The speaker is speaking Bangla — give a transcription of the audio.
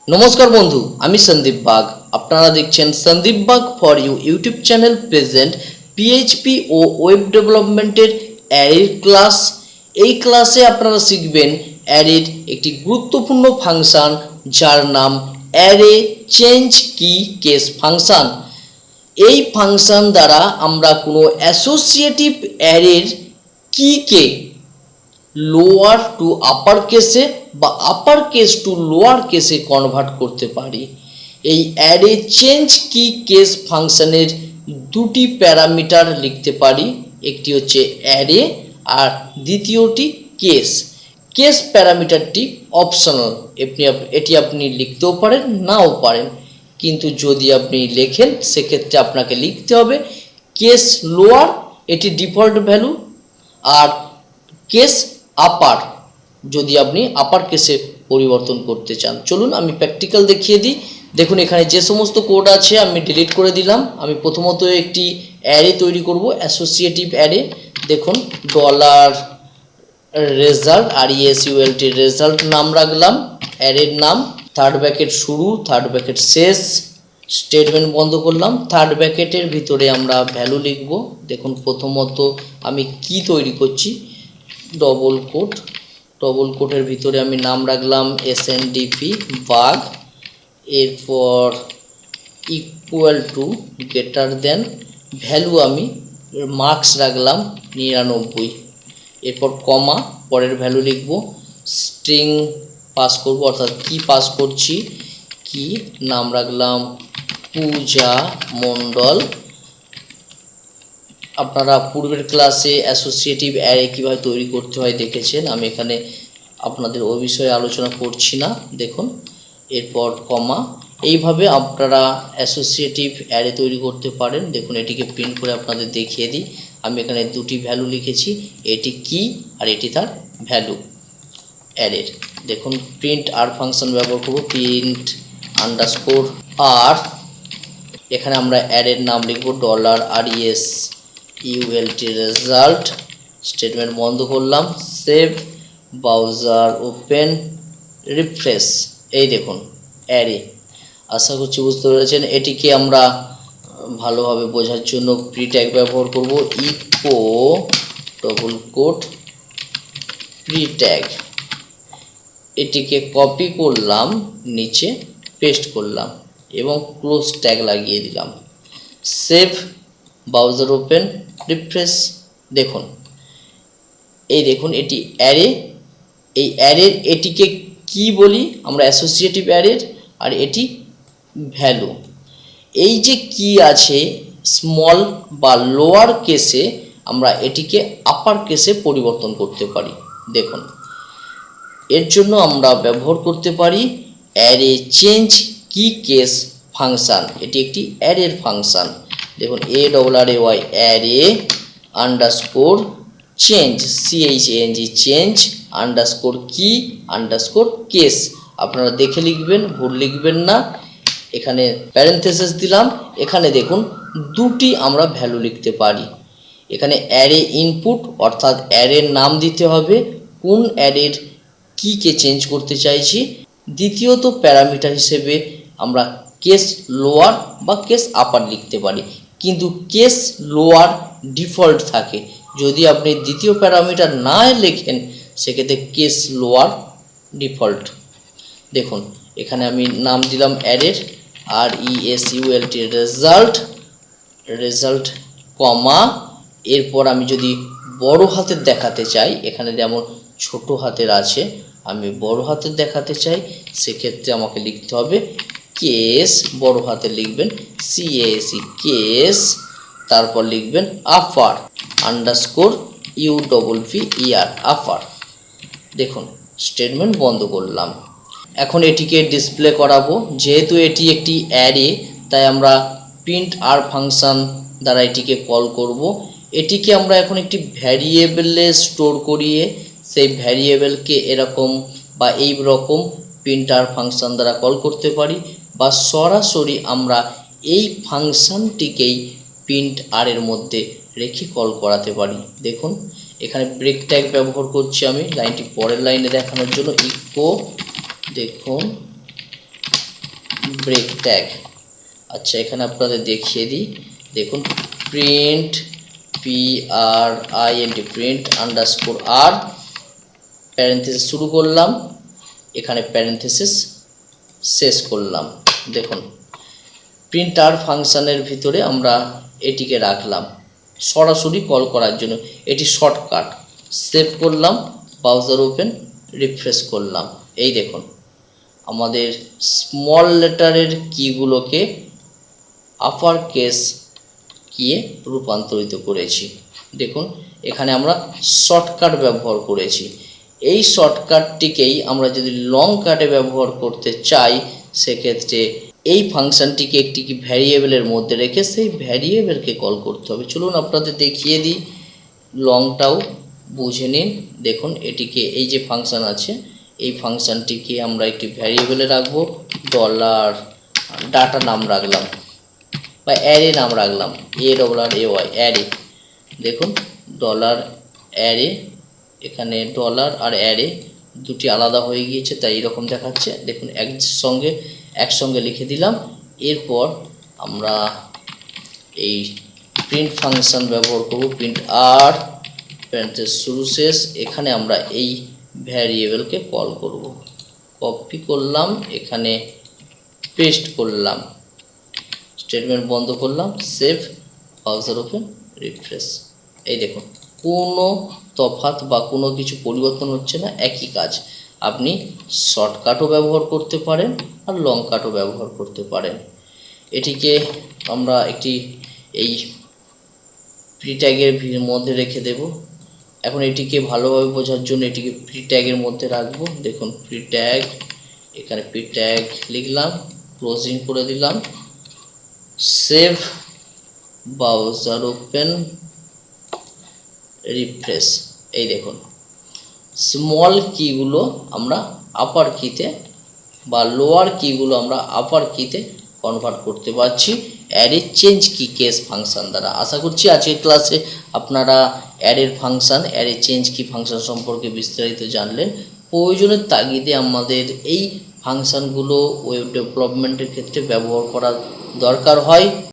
নমস্কার বন্ধু, আমি সন্দীপ বাগ। আপনারা দেখছেন Sandeep Bag for you YouTube channel present PHP ও ওয়েব ডেভেলপমেন্টের অ্যারের ক্লাস। এই ক্লাসে আপনারা শিখবেন অ্যারের একটি গুরুত্বপূর্ণ ফাংশন যার নাম অ্যারে চেঞ্জ কি কেস ফাংশন। এই ফাংশন দ্বারা আমরা কোনো অ্যাসোসিয়েটিভ অ্যারের কিকে লোয়ার টু আপার কেসে বা আপার কেস টু লোয়ার কেসে কনভার্ট করতে পারি। এই অ্যারে চেঞ্জ কি কেস ফাংশনের দুটি প্যারামিটার লিখতে পারি, একটি হচ্ছে অ্যারে আর দ্বিতীয়টি কেস। কেস প্যারামিটারটি অপশনাল, এটি আপনি লিখতেও পারেন নাও পারেন, কিন্তু যদি আপনি লেখেন সেক্ষেত্রে আপনাকে লিখতে হবে কেস লোয়ার, এটি ডিফল্ট ভ্যালু, আর কেস আপার যদি আপনি আপার কেসে পরিবর্তন করতে চান। চলুন আমি প্র্যাকটিক্যাল দেখিয়ে দিই। দেখুন এখানে যে সমস্ত কোড আছে আমি ডিলিট করে দিলাম। আমি প্রথমত একটি অ্যারে তৈরি করব, অ্যাসোসিয়েটিভ অ্যারে। দেখুন ডলার রেজাল্ট RESULT রেজাল্ট নাম রাখলাম, অ্যারের নাম, থার্ড ব্র্যাকেট শুরু, থার্ড ব্র্যাকেট শেষ, স্টেটমেন্ট বন্ধ করলাম। থার্ড ব্র্যাকেটের ভিতরে আমরা ভ্যালু লিখব। দেখুন প্রথমত আমি কি তৈরি করছি, ডবল কোটের ভিতরে আমি নাম রাখলাম Sndp বাগ, এরপর equal to greater than value আমি মার্কস রাখলাম 99, এরপর কমা, পরের ভ্যালু লিখব, স্ট্রিং পাস করব অর্থাৎ কি পাস করছি, কি নাম রাখলাম পূজা মণ্ডল। আপনারা পূর্বের ক্লাসে অ্যাসোসিয়েটিভ অ্যারে কীভাবে তৈরি করতে হয় দেখেছেন, আমি এখানে আপনাদের ওই বিষয়ে আলোচনা করছি না। দেখুন এরপর কমা, এইভাবে আপনারা অ্যাসোসিয়েটিভ অ্যারে তৈরি করতে পারেন। দেখুন এটিকে প্রিন্ট করে আপনাদের দেখিয়ে দিই। আমি এখানে দুটি ভ্যালু লিখেছি, এটি কি আর এটি তার ভ্যালু অ্যারের। দেখুন প্রিন্ট আর ফাংশন ব্যবহার করব, প্রিন্ট আন্ডারস্কোর আর, এখানে আমরা অ্যারের নাম লিখব ডলার RESULT রেজাল্ট, স্টেটমেন্ট বন্ধ করলাম, সেভ, ব্রাউজার ওপেন, রিফ্রেশ। এই দেখুন অ্যারে। আশা করছি বুঝতে পেরেছেন। এটিকে আমরা ভালোভাবে বোঝার জন্য প্রি ট্যাগ ব্যবহার করব, echo double quote pre tag. এটিকে কপি করলাম, নিচে পেস্ট করলাম এবং ক্লোজ ট্যাগ লাগিয়ে দিলাম, সেভ, ব্রাউজার ওপেন, রিফ্রেশ। দেখুন দেখুন এটি অ্যারে। এই অ্যারের এটিকে কি বলি আমরা, অ্যাসোসিয়েটিভ অ্যারের, আর এটি ভ্যালু। এই যে কি আছে স্মল বা লোয়ার কেসে, আমরা এটিকে আপার কেসে পরিবর্তন করতে পারি। দেখুন এর জন্য আমরা ব্যবহার করতে পারি অ্যারে চেঞ্জ কি কেস ফাংশন। এটি একটি অ্যারের ফাংশন। দেখুন ARRAY array underscore change CHANG change underscore কি আন্ডারস্কোর কেস। আপনারা দেখে লিখবেন, ভুল লিখবেন না। এখানে প্যারেনথেসিস দিলাম। এখানে দেখুন দুটি আমরা ভ্যালু লিখতে পারি। এখানে অ্যারে ইনপুট অর্থাৎ অ্যারের নাম দিতে হবে, কোন অ্যারের কিকে চেঞ্জ করতে চাইছি। দ্বিতীয়ত প্যারামিটার হিসেবে আমরা কেস লোয়ার বা কেস আপার লিখতে পারি, কিন্তু কেস লোয়ার ডিফল্ট থাকে। যদি আপনি দ্বিতীয় প্যারামিটার না লেখেন সেক্ষেত্রে কেস লোয়ার ডিফল্ট। দেখুন এখানে আমি নাম দিলাম অ্যারের RESULT রেজাল্ট কমা, এরপর আমি যদি বড় হাতের দেখাতে চাই, এখানে যেমন ছোট হাতের আছে, আমি বড় হাতের দেখাতে চাই, সেক্ষেত্রে আমাকে লিখতে হবে কেস, বড় হাতে লিখবেন CAS কেস, তারপর লিখবেন আপার আন্ডারস্কোর UPPER আপার। দেখুন স্টেটমেন্ট বন্ধ করলাম। এখন এটিকে ডিসপ্লে করাবো। যেহেতু এটি একটি অ্যারে তাই আমরা প্রিন্ট আর ফাংশন দ্বারা এটিকে কল করব। এটিকে আমরা এখন একটি ভ্যারিয়েবলে স্টোর করিয়ে সেই ভ্যারিয়েবলকে এরকম বা এই রকম প্রিন্ট আর ফাংশন দ্বারা কল করতে পারি, বা সরাসরি আমরা এই ফাংশনটিকেই প্রিন্ট আর এর মধ্যে রেখে কল করাতে পারি। দেখুন এখানে ব্রেক ট্যাগ ব্যবহার করছি আমি লাইনটি পরের লাইনে দেখানোর জন্য, ইকো, দেখুন ব্রেক ট্যাগ। আচ্ছা, এখানে আপনাদের দেখিয়ে দিই, দেখুন প্রিন্ট প্রিন্ট আন্ডারস্কোর আর প্যারেন্থেসিস শুরু করলাম, এখানে প্যারেন্থেসিস শেষ করলাম। দেখুন প্রিন্টার ফাংশানের ভিতরে আমরা এটিকে রাখলাম সরাসরি কল করার জন্য, এটি শর্টকাট। সেভ করলাম, ব্রাউজার ওপেন, রিফ্রেশ করলাম। এই দেখুন আমাদের স্মল লেটারের কিগুলোকে আপার কেস কিয়ে রূপান্তরিত করেছি। দেখুন এখানে আমরা শর্টকাট ব্যবহার করেছি। এই শর্টকাটটিকেই আমরা যদি লং কাটে ব্যবহার করতে চাই, সেক্ষেত্রে এই ফাংশনটিকে একটি ভ্যারিয়েবলের মধ্যে রেখে সেই ভ্যারিয়েবলকে কল করতে হবে। চলুন আপনাদের দেখিয়ে দিই, লংটাও বুঝে নিন। দেখুন এটিকে, এই যে ফাংশন আছে, এই ফাংশনটিকে আমরা একটি ভ্যারিয়েবলে রাখবো, ডলার ডাটা নাম রাখলাম বা অ্যারে নাম রাখলাম, ARRAY অ্যারে। দেখুন ডলার অ্যারে, এখানে ডলার আর অ্যারে দুটি আলাদা হয়ে গিয়েছে, তাই এরকম দেখাচ্ছে। দেখুন একসঙ্গে লিখে দিলাম। এরপর আমরা এই প্রিন্ট ফাংশন ব্যবহার করব, প্রিন্ট আর প্যারেন্থেসিস শুরু শেষ। এখানে আমরা এই ভ্যারিয়েবলকে কল করব, কপি করলাম, এখানে পেস্ট করলাম, স্টেটমেন্ট বন্ধ করলাম, সেভ, ব্রাউজার ওপেন, রিফ্রেশ। এই দেখুন কোনো তফাৎ বা কোনো কিছু পরিবর্তন হচ্ছে না, একই কাজ। আপনি শর্টকাটও ব্যবহার করতে পারেন আর লং কাটও ব্যবহার করতে পারেন। এটিকে আমরা একটি এই প্রি ট্যাগের মধ্যে রেখে দেব। এখন এটিকে ভালোভাবে বোঝার জন্য এটিকে প্রি ট্যাগের মধ্যে রাখবো। দেখুন প্রি ট্যাগ, এখানে প্রি ট্যাগ লিখলাম, ক্লোজিং করে দিলাম, সেভ, ব্রাউজার ওপেন, রিফ্রেশ। এই দেখুন স্মল কিগুলো আমরা আপার কিতে বা লোয়ার কিগুলো আমরা আপার কিতে কনভার্ট করতে পারছি অ্যারে চেঞ্জ কি কেস ফাংশন দ্বারা। আশা করছি আজকের ক্লাসে আপনারা অ্যারের ফাংশন, অ্যারে চেঞ্জ কি ফাংশন সম্পর্কে বিস্তারিত জানলেন। প্রয়োজনের তাগিদে আমাদের এই ফাংশনগুলো ওয়েব ডেভেলপমেন্টের ক্ষেত্রে ব্যবহার করা দরকার হয়।